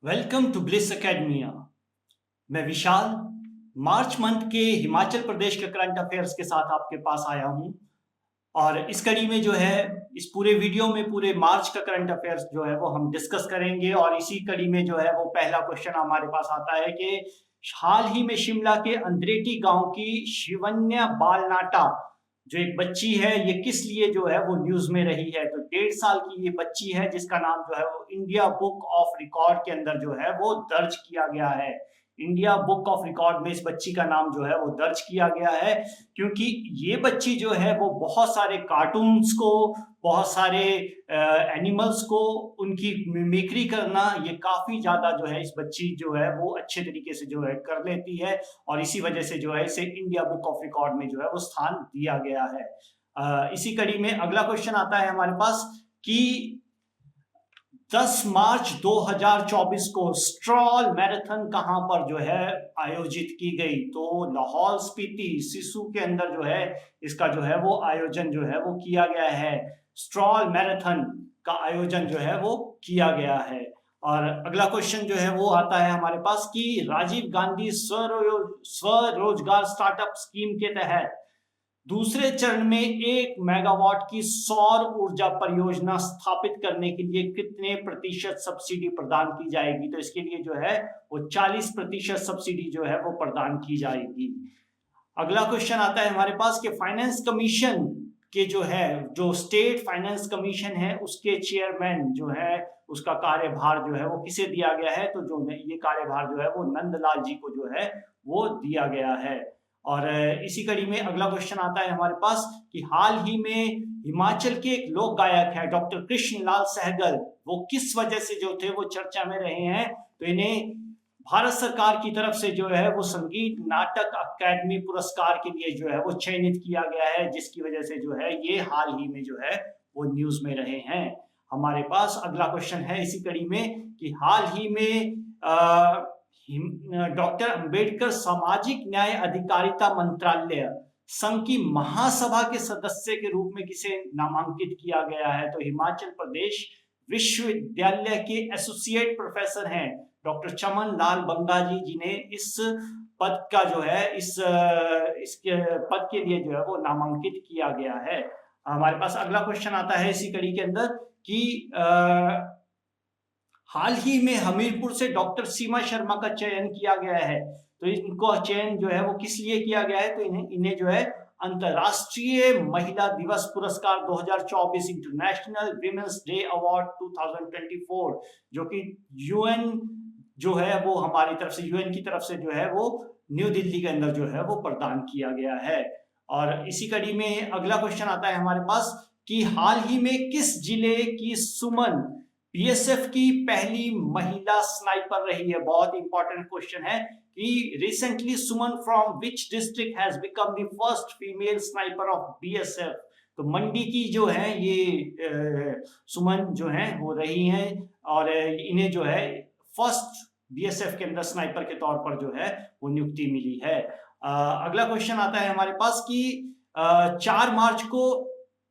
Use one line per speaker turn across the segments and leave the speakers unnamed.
Welcome to bliss academia. मैं विशाल March month के हिमाचल प्रदेश के करंट अफेयर्स के साथ आपके पास आया हूं। और इस कड़ी में जो है इस पूरे वीडियो में पूरे मार्च का करंट अफेयर्स जो है वो हम डिस्कस करेंगे। और इसी कड़ी में जो है वो पहला क्वेश्चन हमारे पास आता है कि हाल ही में शिमला के अंद्रेटी गांव की शिवन्या बालनाटा जो एक बच्ची है, ये किस लिए जो है वो न्यूज में रही है। तो 1.5 साल की ये बच्ची है जिसका नाम जो है वो इंडिया बुक ऑफ रिकॉर्ड के अंदर जो है वो दर्ज किया गया है। इंडिया बुक ऑफ रिकॉर्ड में इस बच्ची का नाम जो है वो दर्ज किया गया है क्योंकि ये बच्ची जो है वो बहुत सारे कार्टून्स को, बहुत सारे एनिमल्स को उनकी मिमिक्री करना, ये काफी ज्यादा जो है इस बच्ची जो है वो अच्छे तरीके से जो है कर लेती है। और इसी वजह से जो है इसे इंडिया बुक ऑफ रिकॉर्ड में जो है वो स्थान दिया गया है। इसी कड़ी में अगला क्वेश्चन आता है हमारे पास कि 10 मार्च 2024 को स्ट्रॉल मैराथन कहां पर जो है आयोजित की गई। तो लाहौल स्पीति सिसु के अंदर जो है इसका जो है वो आयोजन जो है वो किया गया है। स्ट्रॉल मैराथन का आयोजन जो है वो किया गया है। और अगला क्वेश्चन जो है वो आता है हमारे पास कि राजीव गांधी स्वरोजगार स्टार्टअप स्कीम के तहत दूसरे चरण में 1 मेगावाट की सौर ऊर्जा परियोजना स्थापित करने के लिए कितने प्रतिशत सब्सिडी प्रदान की जाएगी। तो इसके लिए जो है वो 40% सब्सिडी जो है वो प्रदान की जाएगी। अगला क्वेश्चन आता है हमारे पास कि फाइनेंस कमीशन के जो है, जो स्टेट फाइनेंस कमीशन है उसके चेयरमैन जो है उसका कार्यभार जो है वो किसे दिया गया है। तो जो ये कार्यभार जो है वो नंदलाल जी को जो है वो दिया गया है। और इसी कड़ी में अगला क्वेश्चन आता है हमारे पास कि हाल ही में हिमाचल के एक लोक गायक है डॉक्टर कृष्ण लाल सहगल, वो किस वजह से जो थे वो चर्चा में रहे हैं। तो इन्हें भारत सरकार की तरफ से जो है वो संगीत नाटक अकादमी पुरस्कार के लिए जो है वो चयनित किया गया है, जिसकी वजह से जो है ये हाल ही में जो है वो न्यूज में रहे हैं। हमारे पास अगला क्वेश्चन है इसी कड़ी में कि हाल ही में डॉक्टर अंबेडकर सामाजिक न्याय अधिकारिता मंत्रालय संघ की महासभा के सदस्य के रूप में किसे नामांकित किया गया है। तो हिमाचल प्रदेश विश्वविद्यालय के एसोसिएट प्रोफेसर हैं डॉक्टर चमन लाल बंगा जी, जिन्हें इस पद का जो है इसके पद के लिए जो है वो नामांकित किया गया है। हमारे पास अगला क्वेश्चन आता है इसी कड़ी के अंदर कि हाल ही में हमीरपुर से डॉक्टर सीमा शर्मा का चयन किया गया है। तो इनको चयन जो है वो किस लिए किया गया है। तो इन्हें जो है अंतरराष्ट्रीय महिला दिवस पुरस्कार 2024 इंटरनेशनल विमेंस डे अवार्ड 2024 जो कि यूएन जो है वो हमारी तरफ से, यूएन की तरफ से जो है वो न्यू दिल्ली के अंदर जो है वो प्रदान किया गया है। और इसी कड़ी में अगला क्वेश्चन आता है हमारे पास कि हाल ही में किस जिले की सुमन बीएसएफ की पहली महिला स्नाइपर रही है। बहुत इंपॉर्टेंट क्वेश्चन है कि recently Suman from which district has become the first female sniper of BSF. तो मंडी की जो है ये सुमन जो है वो रही हैं और इन्हें जो है फर्स्ट बीएसएफ के अंदर स्नाइपर के तौर पर जो है वो नियुक्ति मिली है। अगला क्वेश्चन आता है हमारे पास कि 4 मार्च को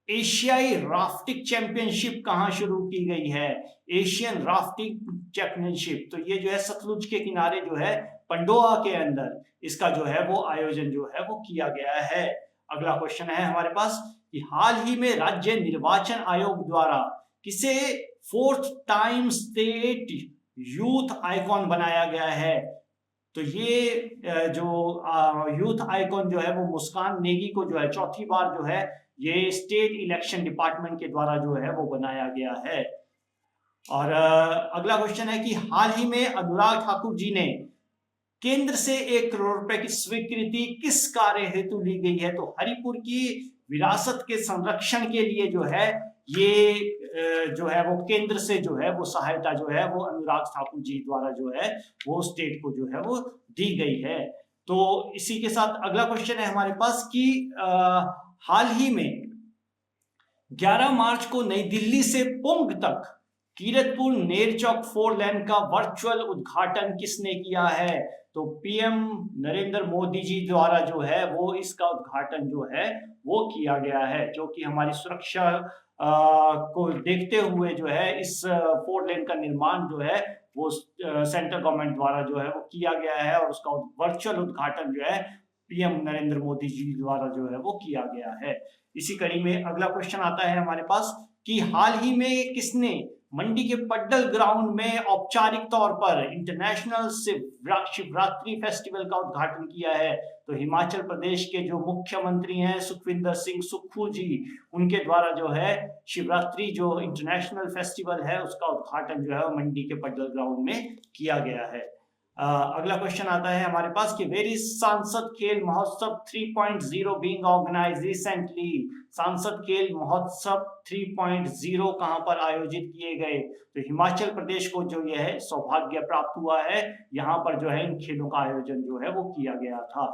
एशियाई राफ्टिंग चैंपियनशिप कहां शुरू की गई है। एशियन राफ्टिंग चैंपियनशिप, तो ये जो है सतलुज के किनारे जो है पंडोआ के अंदर इसका जो है वो आयोजन जो है वो किया गया है। अगला क्वेश्चन है हमारे पास कि हाल ही में राज्य निर्वाचन आयोग द्वारा किसे 4th time state youth icon बनाया गया है। तो ये जो यूथ आइकॉन जो है वो मुस्कान नेगी को जो है 4थी बार जो है ये स्टेट इलेक्शन डिपार्टमेंट के द्वारा जो है वो बनाया गया है। और अगला क्वेश्चन है कि हाल ही में अनुराग ठाकुर जी ने केंद्र से 1 करोड़ रुपए की स्वीकृति किस कार्य हेतु ली गई है। तो हरिपुर की विरासत के संरक्षण के लिए जो है ये जो है वो केंद्र से जो है वो सहायता जो है वो अनुराग ठाकुर जी द्वारा जो है वो स्टेट को जो है वो दी गई है। तो इसी के साथ अगला क्वेश्चन है हमारे पास कि हाल ही में 11 मार्च को नई दिल्ली से पुंग तक कीरतपुर नेरचौक 4 लेन का वर्चुअल उद्घाटन किसने किया है। तो पीएम नरेंद्र मोदी जी द्वारा जो है वो इसका उद्घाटन जो है वो किया गया है, जो कि हमारी सुरक्षा को देखते हुए जो है इस 4 लेन का निर्माण जो है वो सेंट्रल गवर्नमेंट द्वारा जो है वो किया गया है, और उसका वर्चुअल उद्घाटन जो है पीएम नरेंद्र मोदी जी द्वारा जो है वो किया गया है। इसी कड़ी में अगला क्वेश्चन आता है हमारे पास कि हाल ही में किसने मंडी के पड्डल ग्राउंड में औपचारिक तौर पर इंटरनेशनल शिवरात्रि फेस्टिवल का उद्घाटन किया है? तो हिमाचल प्रदेश के जो मुख्यमंत्री हैं सुखविंदर सिंह सुक्खू जी, उनके द्वारा जो है शिवरात्रि जो इंटरनेशनल फेस्टिवल है उसका उद्घाटन जो है मंडी के पड्डल ग्राउंड में किया गया है। अगला क्वेश्चन आता है हमारे पास कि वेर इज सांसद खेल महोत्सव 3.0 बीइंग ऑर्गेनाइज्ड रिसेंटली? सांसद खेल महोत्सव 3.0 कहां पर आयोजित किए गए? तो हिमाचल प्रदेश को जो यह है सौभाग्य प्राप्त हुआ है, यहां पर जो है इन खेलों का आयोजन जो है वो किया गया था।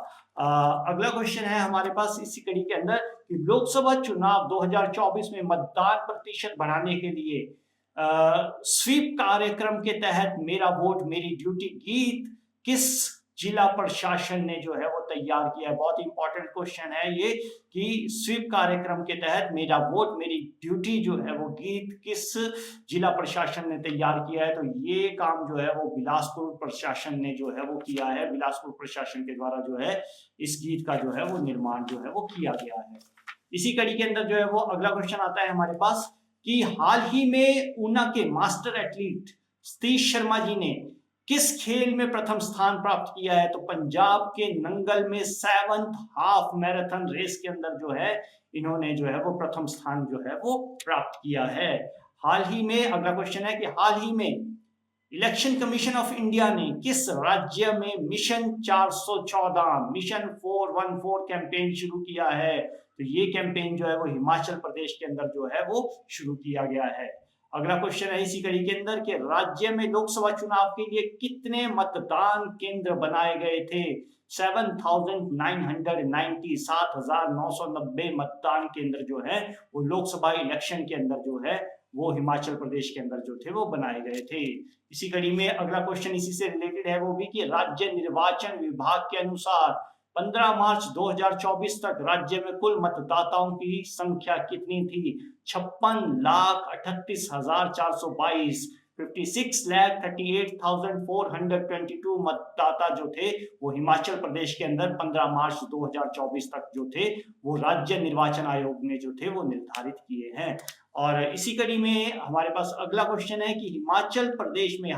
अगला क्वेश्चन है हमारे पास इसी कड़ी के अंदर कि लोकसभा चुनाव 2024 में मतदान प्रतिशत बढ़ाने के लिए स्वीप कार्यक्रम के तहत मेरा वोट मेरी ड्यूटी गीत किस जिला प्रशासन ने जो है वो तैयार किया है? बहुत इंपॉर्टेंट क्वेश्चन है ये कि स्वीप कार्यक्रम के तहत मेरा वोट मेरी ड्यूटी जो है वो गीत किस जिला प्रशासन ने तैयार किया है? तो ये काम जो है वो बिलासपुर प्रशासन ने जो है वो किया है। बिलासपुर प्रशासन के द्वारा जो है इस गीत का जो है वो निर्माण जो है वो किया गया है। इसी कड़ी के अंदर जो है वो अगला क्वेश्चन आता है हमारे पास कि हाल ही में ऊना के मास्टर एथलीट सतीश शर्मा जी ने किस खेल में प्रथम स्थान प्राप्त किया है? तो पंजाब के नंगल में 7th हाफ मैराथन रेस के अंदर जो है इन्होंने जो है वो प्रथम स्थान जो है वो प्राप्त किया है। हाल ही में अगला क्वेश्चन है कि हाल ही में इलेक्शन कमीशन ऑफ इंडिया ने किस राज्य में मिशन 414 कैंपेन शुरू किया है? तो ये कैंपेन जो है वो हिमाचल प्रदेश के अंदर जो है वो शुरू किया गया है। अगला क्वेश्चन है इसी कड़ी के अंदर कि राज्य में लोकसभा चुनाव के लिए कितने मतदान केंद्र बनाए गए थे? 7,990 7,990 मतदान केंद्र जो है वो लोकसभा इलेक्शन के अंदर जो है वो हिमाचल प्रदेश के अंदर जो थे वो बनाए गए थे। इसी कड़ी में अगला क्वेश्चन इसी से रिलेटेड है, वो भी कि राज्य निर्वाचन विभाग के अनुसार 15 मार्च 2024 तक राज्य में कुल मतदाताओं की संख्या कितनी थी? 56,38,422 56,38,422 मतदाता जो थे वो हिमाचल प्रदेश के अंदर 15 मार्च 2024 तक जो थे वो राज्य निर्वाचन आयोग ने जो थे वो निर्धारित किए हैं। और इसी कड़ी में हमारे पास अगला क्वेश्चन है कि हिमाचल प्रदेश में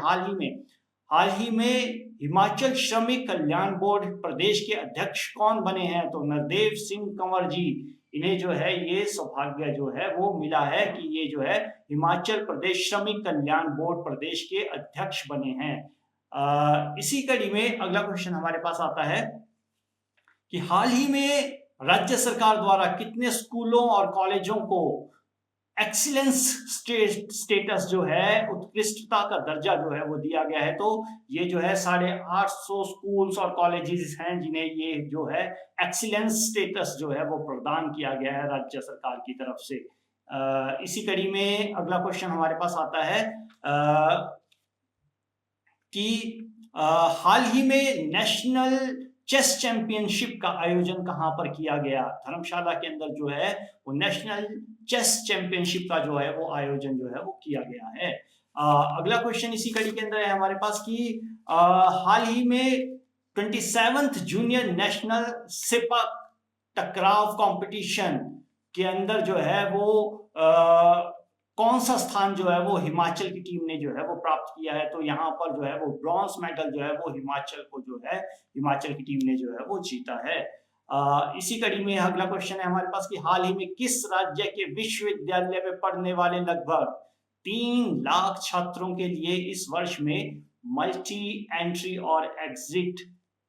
हाल ही में हिमाचल श्रमिक कल्याण बोर्ड प्रदेश के अध्यक्ष कौन बने हैं? तो नरदेव सिंह कंवर जी, इन्हें जो है ये सौभाग्य जो है वो मिला है कि ये जो है हिमाचल प्रदेश श्रमिक कल्याण बोर्ड प्रदेश के अध्यक्ष बने हैं। इसी कड़ी में अगला क्वेश्चन हमारे पास आता है कि हाल ही में राज्य सरकार द्वारा कितने स्कूलों और कॉलेजों को एक्सीलेंस स्टेटस जो है उत्कृष्टता का दर्जा जो है वो दिया गया है? तो ये जो है 850 स्कूल्स और कॉलेजेस हैं जिन्हें ये जो है एक्सीलेंस स्टेटस जो है वो प्रदान किया गया है राज्य सरकार की तरफ से। इसी कड़ी में अगला क्वेश्चन हमारे पास आता है कि हाल ही में नेशनल चेस चैंपियनशिप का आयोजन कहां पर किया गया? धर्मशाला के अंदर जो है वो नेशनल चेस चैंपियनशिप का जो है वो आयोजन जो है वो किया गया है। अगला क्वेश्चन इसी कड़ी के अंदर है हमारे पास कि हाल ही में 27th जूनियर नेशनल सेपक टकराव कंपटीशन के अंदर जो है वो कौन सा स्थान जो है वो हिमाचल की टीम ने जो है वो प्राप्त किया है? तो यहाँ पर जो है वो ब्रॉन्ज मेडल जो है वो हिमाचल की टीम ने जो है वो जीता है। इसी कड़ी में अगला क्वेश्चन है हमारे पास कि हाल ही में किस राज्य के विश्वविद्यालय में पढ़ने वाले लगभग 3 लाख छात्रों के लिए इस वर्ष में मल्टी एंट्री और एग्जिट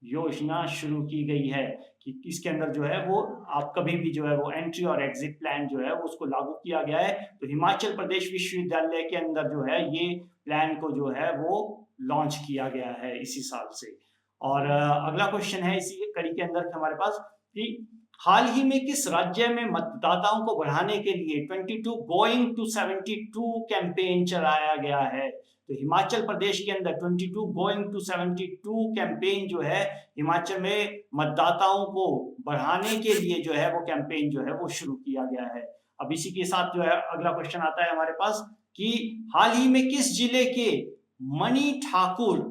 योजना शुरू की गई है? कि इसके अंदर जो है वो आप कभी भी जो है वो एंट्री और एग्जिट प्लान जो है वो उसको लागू किया गया है। तो हिमाचल प्रदेश विश्वविद्यालय के अंदर जो है ये प्लान को जो है वो लॉन्च किया गया है इसी साल से। और अगला क्वेश्चन है इसी कड़ी के अंदर हमारे पास कि हाल ही में किस राज्य में मतदाताओं को बढ़ाने के लिए 22 गोइंग टू 72 कैंपेन चलाया गया है? तो हिमाचल प्रदेश के अंदर 22 गोइंग टू 72 कैंपेन जो है हिमाचल में मतदाताओं को बढ़ाने के लिए जो है वो कैंपेन जो है वो शुरू किया गया है। अब इसी के साथ जो है अगला क्वेश्चन आता है हमारे पास कि हाल ही में किस जिले के मणि ठाकुर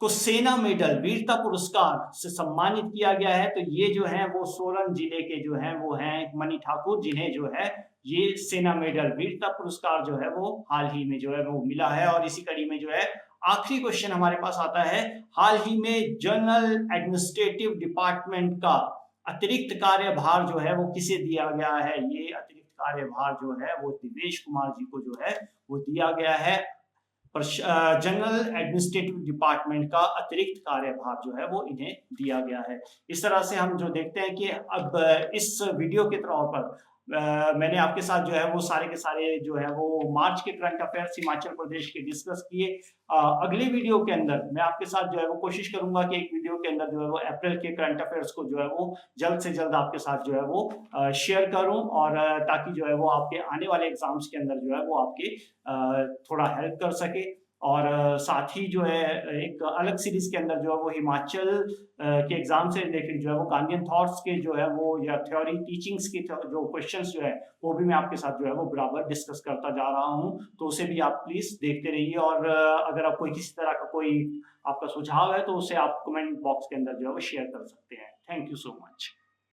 को सेना मेडल वीरता पुरस्कार से सम्मानित किया गया है? तो ये जो है वो सोलन जिले के जो है वो हैं मणि ठाकुर, जिन्हें जो है ये सेना मेडल वीरता पुरस्कार जो है वो हाल ही में जो है वो मिला है। और इसी कड़ी में जो है आखिरी क्वेश्चन हमारे पास आता है, हाल ही में जनरल एडमिनिस्ट्रेटिव डिपार्टमेंट का अतिरिक्त कार्यभार जो है वो किसे दिया गया है? ये अतिरिक्त कार्यभार जो है वो दिवेश कुमार जी को जो है वो दिया गया है। जनरल एडमिनिस्ट्रेटिव डिपार्टमेंट का अतिरिक्त कार्यभार जो है वो इन्हें दिया गया है। इस तरह से हम जो देखते हैं कि अब इस वीडियो के तौर पर मैंने आपके साथ जो है वो सारे के सारे जो है वो मार्च के करंट अफेयर्स हिमाचल प्रदेश के डिस्कस किए। अगले वीडियो के अंदर मैं आपके साथ जो है वो कोशिश करूंगा कि एक वीडियो के अंदर जो है वो अप्रैल के करंट अफेयर्स को जो है वो जल्द से जल्द आपके साथ जो है वो शेयर करूं, और ताकि जो है वो आपके आने वाले एग्जाम्स के अंदर जो है वो आपके थोड़ा हेल्प कर सके। और साथ ही जो है एक अलग सीरीज के अंदर जो है वो हिमाचल के एग्जाम से रिलेटेड जो है वो गांधीयन थॉट्स के जो है वो या थ्योरी टीचिंग्स के जो क्वेश्चंस जो है वो भी मैं आपके साथ जो है वो बराबर डिस्कस करता जा रहा हूं, तो उसे भी आप प्लीज देखते रहिए। और अगर आप कोई किसी तरह का कोई आपका सुझाव है तो उसे आप कमेंट बॉक्स के अंदर जो है वो शेयर कर सकते हैं। Thank you so much.